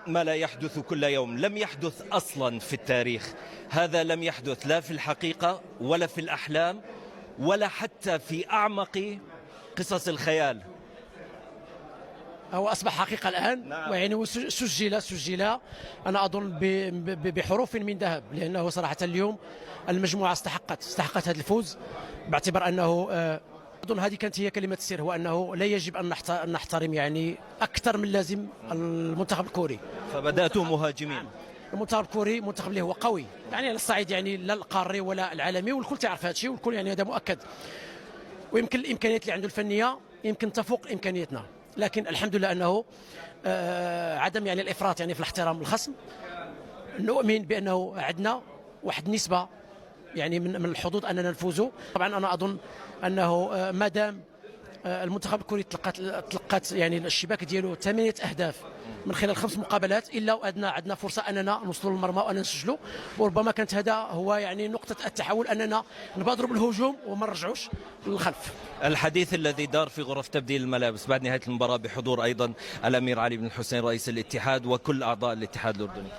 ما لا يحدث كل يوم لم يحدث أصلا في التاريخ. هذا لم يحدث لا في الحقيقة ولا في الأحلام ولا حتى في أعمق قصص الخيال. هو أصبح حقيقة الآن. نعم. ويعني سجل أنا أظن بحروف من ذهب، لأنه صراحة اليوم المجموعة استحقت هذا الفوز، باعتبار أنه أظن هذه كانت هي كلمة السر، هو أنه لا يجب أن نحترم يعني أكثر من لازم المنتخب الكوري. فبدأتم مهاجمين. المنتخب الكوري منتخب اللي هو قوي، يعني على الصعيد يعني لا القاري ولا العالمي، والكل تعرف هذا الشيء، والكل يعني هذا مؤكد. ويمكن الإمكانيات اللي عنده الفنية يمكن تفوق إمكانياتنا، لكن الحمد لله أنه عدم يعني الإفراط يعني في الاحترام الخصم. نؤمن بأنه عندنا واحد النسبة يعني من الحظوظ أننا نفوزوا. طبعا أنا أظن أنه ما دام المنتخب الكوري تلقت يعني الشباك ديالو 8 أهداف من خلال 5 مقابلات، إلا عندنا فرصة أننا نوصلوا للمرمى وأننا نسجلوا، وربما كانت هذا هو يعني نقطة التحول، أننا نبادروا بالهجوم وما نرجعوش للخلف. الحديث الذي دار في غرف تبديل الملابس بعد نهاية المباراة بحضور أيضا الأمير علي بن الحسين رئيس الاتحاد وكل أعضاء الاتحاد الأردني.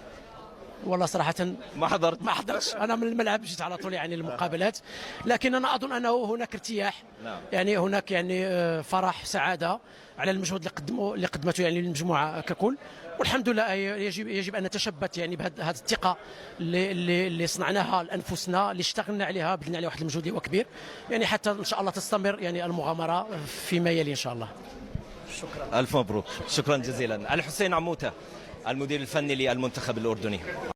والله صراحة ما حضرتش أنا من الملعب، جيت على طول يعني المقابلات، لكن أنا أظن أنه هناك ارتياح. نعم. يعني هناك يعني فرح سعادة على المجهود اللي قدمته يعني المجموعة ككل، والحمد لله يجب أن نتشبت يعني بهذه الثقة اللي صنعناها لأنفسنا، اللي اشتغلنا عليها، بذلنا عليها واحد المجهود اللي هو كبير، يعني حتى إن شاء الله تستمر يعني المغامرة فيما يلي إن شاء الله. ألف مبروك، شكرا جزيلا. الحسين عموتة المدير الفني للمنتخب الأردني.